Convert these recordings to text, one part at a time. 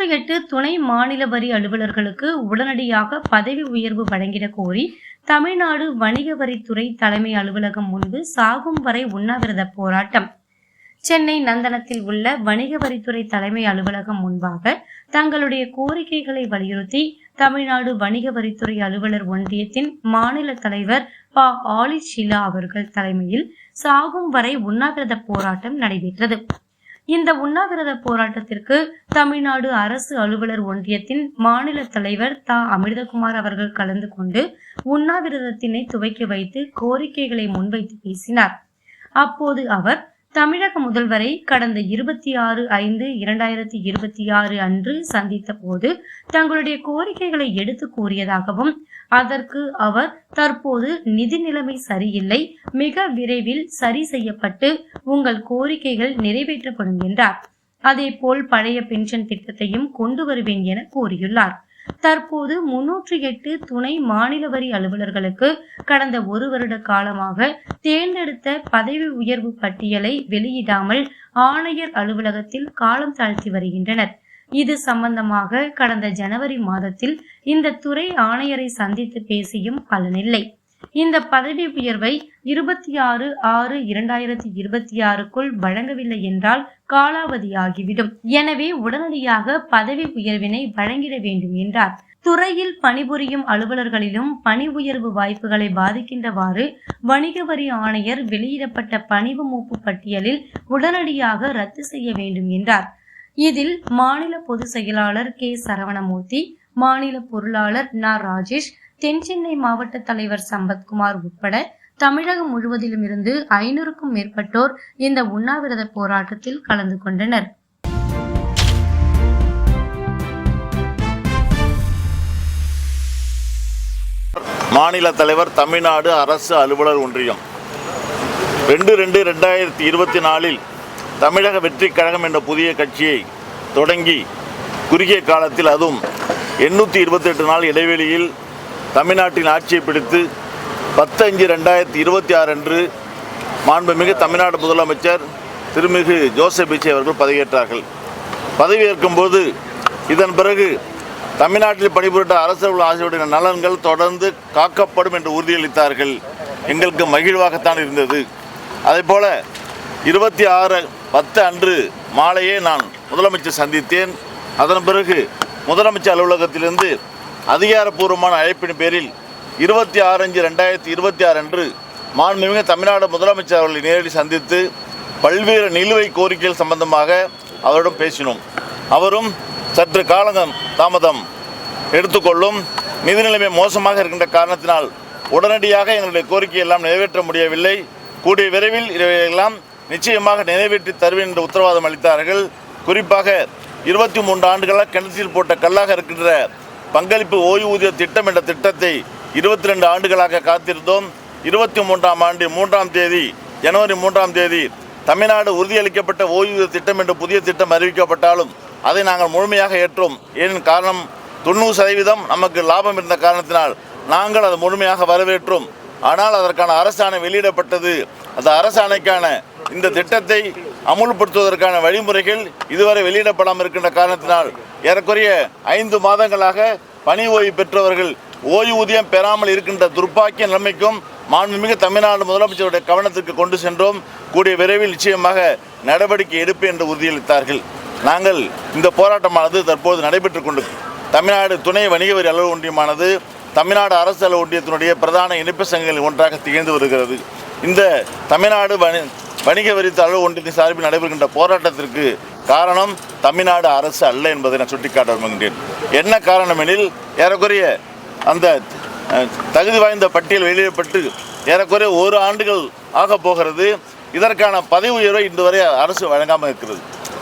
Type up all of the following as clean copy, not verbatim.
308 துணை மாநில வரி அலுவலர்களுக்கு உடனடியாக பதவி உயர்வு வழங்கிட கோரி தமிழ்நாடு வணிக வரித்துறை தலைமை அலுவலகம் முன்பு சாகும் வரை உண்ணாவிரத போராட்டம். சென்னை நந்தனத்தில் உள்ள வணிக வரித்துறை தலைமை அலுவலகம் முன்பாக தங்களுடைய கோரிக்கைகளை வலியுறுத்தி தமிழ்நாடு வணிக வரித்துறை அலுவலர் ஒன்றியத்தின் மாநில தலைவர் ப. ஆலி ஷீலா அவர்கள் தலைமையில் சாகும் வரை உண்ணாவிரத போராட்டம் நடைபெற்றது. இந்த உண்ணாவிரத போராட்டத்திற்கு தமிழ்நாடு அரசு அலுவலர் ஒன்றியத்தின் மாநில தலைவர் த. அமிர்தகுமார் அவர்கள் கலந்து கொண்டு உண்ணாவிரதத்தினை துவக்கி வைத்து கோரிக்கைகளை முன்வைத்து பேசினார். அப்போது அவர் தமிழக முதல்வரை கடந்த 26/5/2026 அன்று சந்தித்த போது தங்களுடைய கோரிக்கைகளை எடுத்து கூறியதாகவும், அதற்கு அவர் தற்போது நிதி நிலைமை சரியில்லை, மிக விரைவில் சரி செய்யப்பட்டு உங்கள் கோரிக்கைகள் நிறைவேற்றப்படும் என்றார். அதேபோல் பழைய பென்ஷன் திட்டத்தையும் கொண்டு வருவேன் என கூறியுள்ளார். தற்போது 308 துணை மாநில வரி அலுவலர்களுக்கு கடந்த 1 வருட காலமாக தேர்ந்தெடுத்த பதவி உயர்வு பட்டியலை வெளியிடாமல் ஆணையர் அலுவலகத்தில் காலம் தாழ்த்தி வருகின்றனர். இது சம்பந்தமாக கடந்த ஜனவரி மாதத்தில் இந்த துறை ஆணையரை சந்தித்து பேசியும் பலனில்லை. இந்த பதவி உயர்வை 26/6/2026க்குள் வழங்கவில்லை என்றால் காலாவதியாகிவிடும். எனவே உடனடியாக பதவி உயர்வினை வழங்கிட வேண்டும் என்றார். துறையில் பணிபுரியும் அலுவலர்களிலும் பணி உயர்வு வாய்ப்புகளை பாதிக்கின்றவாறு வணிக வரி ஆணையர் வெளியிடப்பட்ட பணிவு மூப்பு பட்டியலில் உடனடியாக ரத்து செய்ய வேண்டும் என்றார். இதில் மாநில பொதுச் செயலாளர் கே. சரவணமூர்த்தி, மாநில பொருளாளர் ந. ராஜேஷ், தென்சென்னை மாவட்ட தலைவர் சம்பத்குமார் உட்பட தமிழகம் முழுவதிலும் இருந்து 500க்கும் மேற்பட்டோர் இந்த உண்ணாவிரத போராட்டத்தில் கலந்து கொண்டனர். மாநில தலைவர், தமிழ்நாடு அரசு அலுவலர் ஒன்றியம். 2/2/2024 தமிழக வெற்றி கழகம் என்ற புதிய கட்சியை தொடங்கி குறுகிய காலத்தில், அதுவும் 828 நாள் இடைவெளியில் தமிழ்நாட்டின் ஆட்சியை பிடித்து 10/5/2026 அன்று மாண்புமிகு தமிழ்நாடு முதலமைச்சர் திருமிகு ஜோசப் விஜய் அவர்கள் பதவியேற்றார்கள். பதவியேற்கும் போது இதன் பிறகு தமிழ்நாட்டில் பணிபுரிந்த அரசர்கள் ஆகியோருடைய நலன்கள் தொடர்ந்து காக்கப்படும் என்று உறுதியளித்தார்கள். எங்களுக்கு மகிழ்வாகத்தான் இருந்தது. அதேபோல 26/10 அன்று மாலையே நான் முதலமைச்சர் சந்தித்தேன். அதன் பிறகு முதலமைச்சர் அலுவலகத்திலிருந்து அதிகாரப்பூர்வமான அழைப்பின் பேரில் 26/5/2026 அன்று மாண்புமிகு தமிழ்நாடு முதலமைச்சர் அவர்களை நேரடி சந்தித்து பல்வேறு நிலுவைத் கோரிக்கைகள் சம்பந்தமாக அவரிடம் பேசினோம். அவரும் சற்று காலம் தாமதம் எடுத்துக்கொள்ளும், நிதி நிலைமை மோசமாக இருக்கின்ற காரணத்தினால் உடனடியாக எங்களுடைய கோரிக்கை எல்லாம் நிறைவேற்ற முடியவில்லை, கூடிய விரைவில் இவையெல்லாம் நிச்சயமாக நிறைவேற்றி தருவேன் என்று உத்தரவாதம் அளித்தார்கள். குறிப்பாக 23 ஆண்டுகளாக கிணற்றில் போட்ட கல்லாக இருக்கின்ற பங்களிப்பு ஓய்வூதிய திட்டம் என்ற திட்டத்தை 22 ஆண்டுகளாக காத்திருந்தோம். 23ஆம் ஆண்டு 3ஆம் தேதி, ஜனவரி 3ஆம் தேதி தமிழ்நாடு உறுதியளிக்கப்பட்ட ஓய்வூதிய திட்டம் என்ற புதிய திட்டம் அறிவிக்கப்பட்டாலும் அதை நாங்கள் முழுமையாக ஏற்றோம். ஏன் காரணம், 90% நமக்கு லாபம் இருந்த காரணத்தினால் நாங்கள் அதை முழுமையாக வரவேற்றோம். ஆனால் அதற்கான அரசாணை வெளியிடப்பட்டது. அந்த அரசாணைக்கான இந்த திட்டத்தை அமுல்படுத்துவதற்கான வழிமுறைகள் இதுவரை வெளியிடப்படாமல் இருக்கின்ற காரணத்தினால் ஏறக்குறைய 5 மாதங்களாக பணி ஓய்வு பெற்றவர்கள் ஓய்வூதியம் பெறாமல் இருக்கின்ற துர்ப்பாக்கிய நிலைமைக்கும் மாண்புமிகு தமிழ்நாடு முதலமைச்சருடைய கவனத்திற்கு கொண்டு சென்றோம். கூடிய விரைவில் நிச்சயமாக நடவடிக்கை எடுப்பேன் என்று உறுதியளித்தார்கள். நாங்கள் இந்த போராட்டமானது தற்போது நடைபெற்றுக் கொண்டு தமிழ்நாடு துணை வணிக வரி அலுவலர் ஒன்றியமானது தமிழ்நாடு அரசு அலுவலர் ஒன்றியத்தினுடைய பிரதான இணைப்பு சங்கங்களில் ஒன்றாக திகழ்ந்து வருகிறது. இந்த தமிழ்நாடு வணிக வரி அலுவலர் ஒன்றியத்தின் சார்பில் நடைபெறுகின்ற போராட்டத்திற்கு காரணம் தமிழ்நாடு அரசு அல்ல என்பதை நான் சுட்டிக்காட்ட விரும்புகின்றேன். என்ன காரணம் எனில், ஏறக்குறைய அந்த தகுதி வாய்ந்த பட்டியல் வெளியிடப்பட்டு ஏறக்குறைய 1 ஆண்டுகள் ஆக போகிறது. இதற்கான பதவி உயர்வை இன்று வரை அரசு வழங்காமல் இருக்கிறது.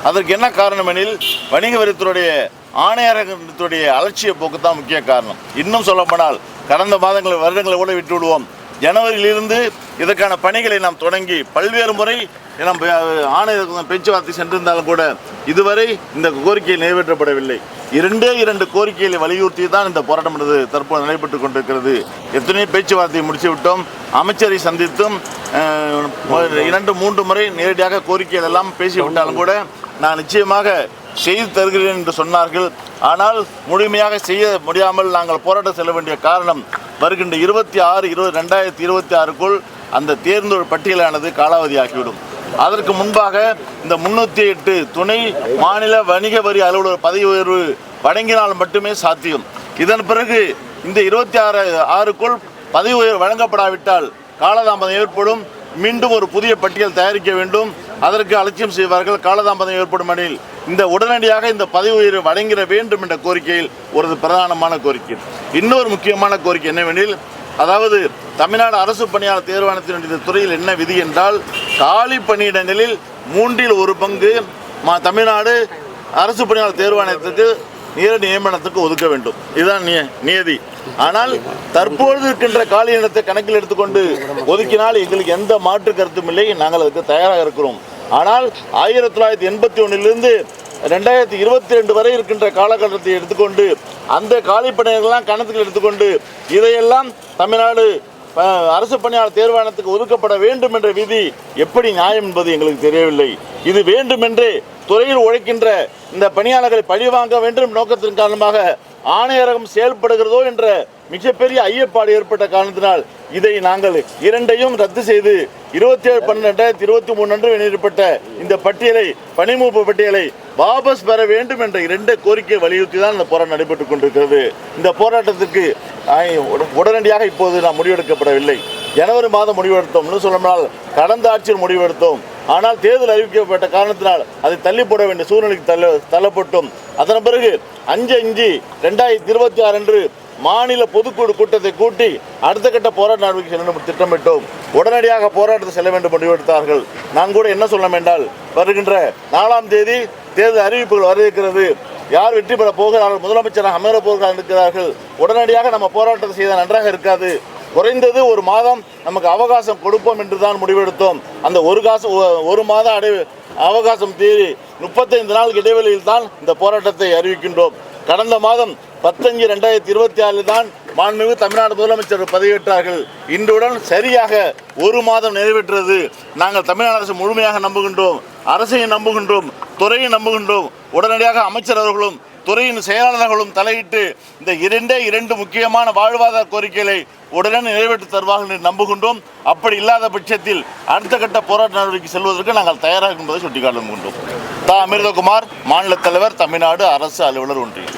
அதற்கு என்ன காரணம் எனில், வணிக வரித்துறையுடைய ஆணையரகத்துடைய அலட்சிய போக்கு தான் முக்கிய காரணம். இன்னும் சொல்லப்போனால் கடந்த வருடங்களை கூட விட்டு விடுவோம். ஜனவரியிலிருந்து இதற்கான பணிகளை நாம் தொடங்கி பல்வேறு முறை நாம் ஆணையர் பேச்சுவார்த்தை சென்றிருந்தாலும் கூட இதுவரை இந்த கோரிக்கை நிறைவேற்றப்படவில்லை. 2 கோரிக்கைகளை வலியுறுத்தி தான் இந்த போராட்டம் தற்போது நடைபெற்றுக் கொண்டிருக்கிறது. எத்தனையோ பேச்சுவார்த்தையை முடித்து விட்டோம். அமைச்சரை சந்தித்தும் 2-3 முறை நேரடியாக கோரிக்கைகள் எல்லாம் பேசிவிட்டாலும் கூட நான் நிச்சயமாக செய்து தருகிறேன் என்று சொன்னார்கள். ஆனால் முழுமையாக செய்ய முடியாமல் நாங்கள் போராட்டம் செல்ல வேண்டிய காரணம் வருகின்ற 26/2026க்குள் அந்த தேர்ந்தோர் பட்டியலானது காலாவதியாகிவிடும். அதற்கு முன்பாக இந்த 308 துணை மாநில வணிக வரி அலுவலர் பதவி உயர்வு வழங்கினால் மட்டுமே சாத்தியம். இதன் பிறகு இந்த 26/6க்குள் பதவி உயர்வு வழங்கப்படாவிட்டால் காலதாமதம் ஏற்படும். மீண்டும் ஒரு புதிய பட்டியல் தயாரிக்க வேண்டும். அதற்கு அலட்சியம் செய்வார்கள். காலதாமதம் ஏற்படும் எனில் இந்த உடனடியாக இந்த பதவி உயர்வு வழங்கிட வேண்டும் என்ற கோரிக்கையில் ஒரு பிரதானமான கோரிக்கை. இன்னொரு முக்கியமான கோரிக்கை என்னவெனில், அதாவது தமிழ்நாடு அரசு பணியாளர் தேர்வாணையத்தினுடைய துறையில் என்ன விதி என்றால், காலி பணியிடங்களில் 1/3 பங்கு தமிழ்நாடு அரசு பணியாளர் தேர்வாணையத்துக்கு நேரடி நியமனத்துக்கு ஒதுக்க வேண்டும். இதுதான் நியதி. ஆனால் தற்பொழுது இருக்கின்ற காலி இடத்தை கணக்கில் எடுத்துக்கொண்டு ஒதுக்கினால் எங்களுக்கு எந்த மாற்று கருத்தும் இல்லை. நாங்கள் அதுக்கு தயாராக இருக்கிறோம். ஆனால் 1981 2022 வரை இருக்கின்ற காலகட்டத்தை எடுத்துக்கொண்டு அந்த காலி பணியெல்லாம் கணக்கில் எடுத்துக்கொண்டு இதையெல்லாம் தமிழ்நாடு அரசு பணியாளர் தேர்வாணையத்துக்கு ஒதுக்கப்பட வேண்டும் என்ற விதி எப்படி நியாயம் என்பது எங்களுக்கு தெரியவில்லை. இது வேண்டுமென்றே துறையில் உழைக்கின்ற இந்த பணியாளர்களை பழிவாங்க வேண்டும் நோக்கத்தின் காரணமாக ஆணையரகம் செயல்படுகிறதோ என்ற மிகப்பெரிய ஐயப்பாடு ஏற்பட்ட காரணத்தினால் இதை நாங்கள் இரண்டையும் ரத்து செய்து 27/12/2023 அன்று வெளியிடப்பட்ட இந்த பட்டியலை, பணிமூப்பு பட்டியலை வாபஸ் பெற வேண்டும் என்ற 2 கோரிக்கை வலியுறுத்தி தான் இந்த போராட்டம் நடைபெற்றுக் கொண்டிருக்கிறது. இந்த போராட்டத்திற்கு உடனடியாக இப்போது நாம் முடிவெடுக்கப்படவில்லை. ஜனவரி மாதம் முடிவெடுத்தோம் சொல்லனால் கடந்த ஆட்சியில் முடிவெடுத்தோம். ஆனால் தேர்தல் அறிவிக்கப்பட்ட காரணத்தினால் அதை தள்ளி போட வேண்டிய சூழ்நிலைக்கு தள்ளப்பட்டோம். அதன் பிறகு 5/5/2026 அன்று மாநில பொதுக்குழு கூட்டத்தை கூட்டி அடுத்த கட்ட போராட்ட நடவடிக்கை செல்ல திட்டமிட்டோம். உடனடியாக போராட்டத்தை செல்ல வேண்டும் முடிவெடுத்தார்கள். நான் கூட என்ன சொல்ல வேண்டால், வருகின்ற 4ஆம் தேதி தேர்தல் அறிவிப்புகள் வர இருக்கிறது. யார் வெற்றி பெற போகிறார்கள், முதலமைச்சராக அமர போகிறார்கள் இருக்கிறார்கள். உடனடியாக நம்ம போராட்டத்தை செய்தால் நன்றாக இருக்காது. குறைந்தது ஒரு மாதம் நமக்கு அவகாசம் கொடுப்போம் என்று தான் முடிவெடுத்தோம். அந்த ஒரு மாத அவகாசம் தீரி 35 நாள் இடைவெளியில் தான் இந்த போராட்டத்தை அறிவிக்கின்றோம். கடந்த மாதம் 10/5/2024 தான் மாண்புமிகு தமிழ்நாடு முதலமைச்சர் பதவியேற்றார்கள். இன்றுடன் சரியாக ஒரு மாதம் நிறைவேற்றது. நாங்கள் தமிழ்நாடு அரசு முழுமையாக நம்புகின்றோம், அரசையும் நம்புகின்றோம், துறையை நம்புகின்றோம். உடனடியாக அமைச்சர் அவர்களும் துறையின் செயலாளர்களும் தலையிட்டு இந்த 2 முக்கியமான வாழ்வாதார கோரிக்கைகளை உடனே நிறைவேற்றி தருவார்கள் என்று நம்புகின்றோம். அப்படி இல்லாத பட்சத்தில் அடுத்த கட்ட போராட்ட நடவடிக்கை செல்வதற்கு நாங்கள் தயாராக என்பதை சுட்டிக்காட்டுகின்றோம். அமிர்தகுமார், மாநில தலைவர், தமிழ்நாடு அரசு அலுவலர் ஒன்றியம்.